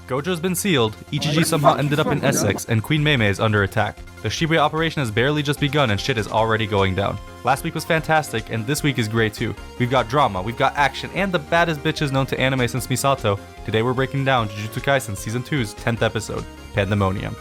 Gojo's been sealed, Ichiji somehow ended up in Essex, and Queen Mei Mei is under attack. The Shibuya operation has barely just begun and shit is already going down. Last week was fantastic, and this week is great too. We've got drama, we've got action, and the baddest bitches known to anime since Misato. Today we're breaking down Jujutsu Kaisen Season 2's 10th episode, Pandemonium.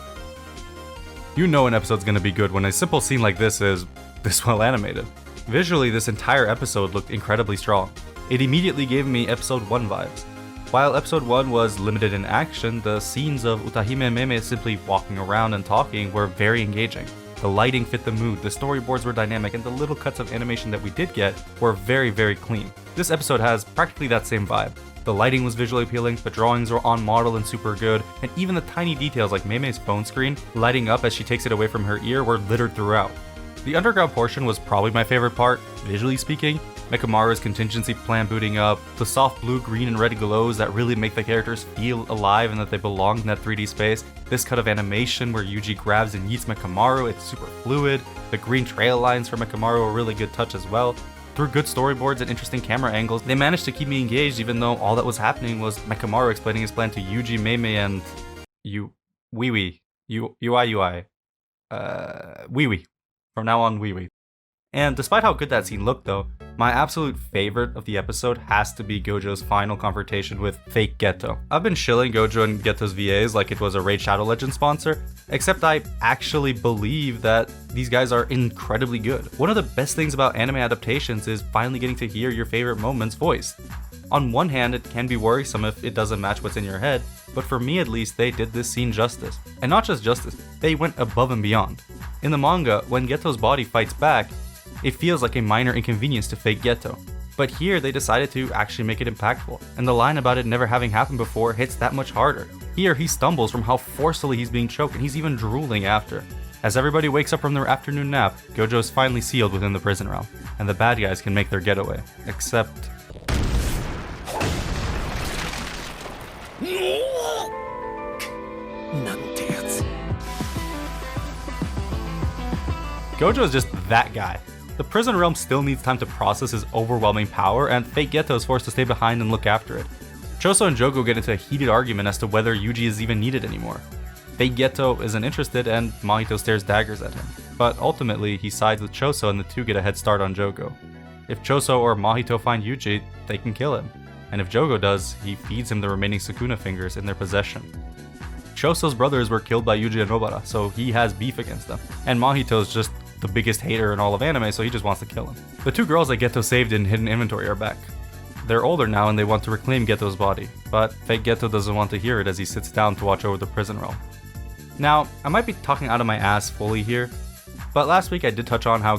You know an episode's gonna be good when a simple scene like this is this well animated. Visually, this entire episode looked incredibly strong. It immediately gave me episode 1 vibes. While episode 1 was limited in action, the scenes of Utahime and Meme simply walking around and talking were very engaging. The lighting fit the mood, the storyboards were dynamic, and the little cuts of animation that we did get were very, very clean. This episode has practically that same vibe. The lighting was visually appealing, the drawings were on model and super good, and even the tiny details like Meme's phone screen lighting up as she takes it away from her ear were littered throughout. The underground portion was probably my favorite part, visually speaking. Mekamaru's contingency plan booting up, the soft blue, green, and red glows that really make the characters feel alive and that they belong in that 3D space. This cut of animation where Yuji grabs and yeets Mekamaru, it's super fluid. The green trail lines for Mekamaru are a really good touch as well. Through good storyboards and interesting camera angles, they managed to keep me engaged even though all that was happening was Mekamaru explaining his plan to Yuji, Meme, and Wee. From now on, Wee. And despite how good that scene looked though, my absolute favorite of the episode has to be Gojo's final confrontation with fake Geto. I've been shilling Gojo and Geto's VAs like it was a Raid Shadow Legends sponsor, except I actually believe that these guys are incredibly good. One of the best things about anime adaptations is finally getting to hear your favorite moments voiced. On one hand, it can be worrisome if it doesn't match what's in your head, but for me at least, they did this scene justice. And not just justice, they went above and beyond. In the manga, when Geto's body fights back, it feels like a minor inconvenience to fake Geto. But here they decided to actually make it impactful, and the line about it never having happened before hits that much harder. Here he stumbles from how forcefully he's being choked and he's even drooling after. As everybody wakes up from their afternoon nap, Gojo is finally sealed within the prison realm, and the bad guys can make their getaway. Except... Gojo is just that guy. The prison realm still needs time to process his overwhelming power, and fake Geto is forced to stay behind and look after it. Choso and Jogo get into a heated argument as to whether Yuji is even needed anymore. Fake Geto isn't interested, and Mahito stares daggers at him. But ultimately, he sides with Choso and the two get a head start on Jogo. If Choso or Mahito find Yuji, they can kill him. And if Jogo does, he feeds him the remaining Sukuna fingers in their possession. Choso's brothers were killed by Yuji and Nobara, so he has beef against them. And Mahito's just the biggest hater in all of anime, so he just wants to kill him. The two girls that Geto saved in hidden inventory are back. They're older now and they want to reclaim Geto's body, but fake Geto doesn't want to hear it as he sits down to watch over the prison realm. Now, I might be talking out of my ass fully here, but last week I did touch on how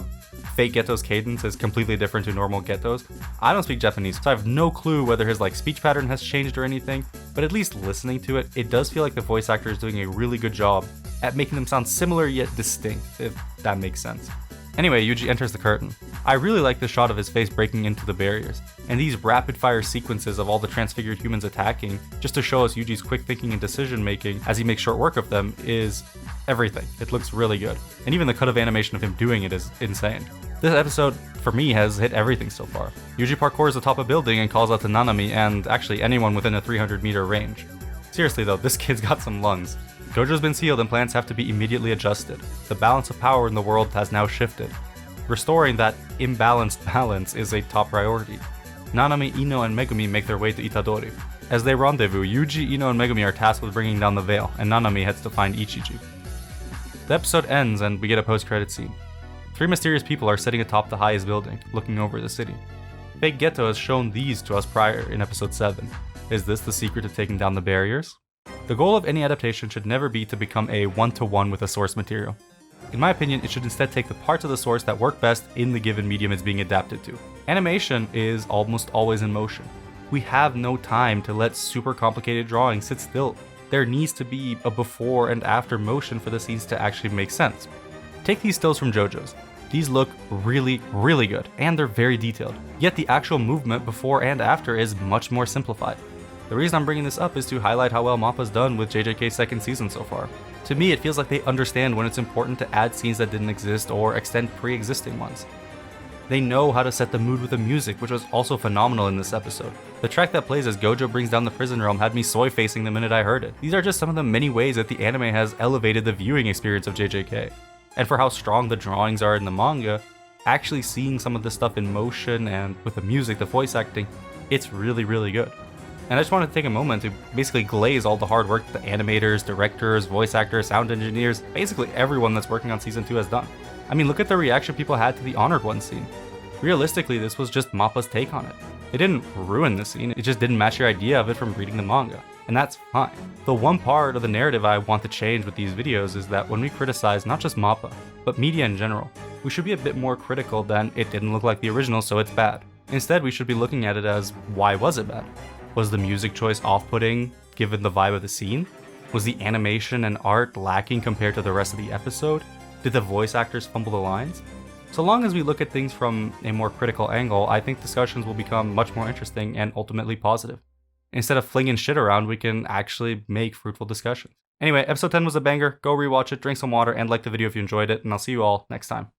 fake Geto's cadence is completely different to normal Geto's. I don't speak Japanese, so I have no clue whether his speech pattern has changed or anything, but at least listening to it, it does feel like the voice actor is doing a really good job at making them sound similar yet distinct, if that makes sense. Anyway, Yuji enters the curtain. I really like the shot of his face breaking into the barriers, and these rapid fire sequences of all the transfigured humans attacking, just to show us Yuji's quick thinking and decision making as he makes short work of them, is everything. It looks really good, and even the cut of animation of him doing it is insane. This episode, for me, has hit everything so far. Yuji parkours atop a building and calls out to Nanami and actually anyone within a 300-meter range. Seriously though, this kid's got some lungs. Gojo's been sealed and plans have to be immediately adjusted. The balance of power in the world has now shifted. Restoring that imbalanced balance is a top priority. Nanami, Ino, and Megumi make their way to Itadori. As they rendezvous, Yuji, Ino, and Megumi are tasked with bringing down the veil, and Nanami heads to find Ichiji. The episode ends and we get a post-credit scene. 3 mysterious people are sitting atop the highest building, looking over the city. Fake Geto has shown these to us prior in episode 7. Is this the secret to taking down the barriers? The goal of any adaptation should never be to become a one-to-one with the source material. In my opinion, it should instead take the parts of the source that work best in the given medium it's being adapted to. Animation is almost always in motion. We have no time to let super complicated drawings sit still. There needs to be a before and after motion for the scenes to actually make sense. Take these stills from JoJo's. These look really, really good, and they're very detailed. Yet the actual movement before and after is much more simplified. The reason I'm bringing this up is to highlight how well MAPPA's done with JJK's second season so far. To me, it feels like they understand when it's important to add scenes that didn't exist or extend pre-existing ones. They know how to set the mood with the music, which was also phenomenal in this episode. The track that plays as Gojo brings down the prison realm had me soy-facing the minute I heard it. These are just some of the many ways that the anime has elevated the viewing experience of JJK. And for how strong the drawings are in the manga, actually seeing some of this stuff in motion and with the music, the voice acting, it's really, really good. And I just wanted to take a moment to basically glaze all the hard work that the animators, directors, voice actors, sound engineers, basically everyone that's working on Season 2 has done. I mean, look at the reaction people had to the Honored One scene. Realistically, this was just Mappa's take on it. It didn't ruin the scene, it just didn't match your idea of it from reading the manga. And that's fine. The one part of the narrative I want to change with these videos is that when we criticize not just Mappa, but media in general, we should be a bit more critical than it didn't look like the original so it's bad. Instead, we should be looking at it as, why was it bad? Was the music choice off-putting given the vibe of the scene? Was the animation and art lacking compared to the rest of the episode? Did the voice actors fumble the lines? So long as we look at things from a more critical angle, I think discussions will become much more interesting and ultimately positive. Instead of flinging shit around, we can actually make fruitful discussions. Anyway, episode 10 was a banger. Go rewatch it, drink some water, and like the video if you enjoyed it, and I'll see you all next time.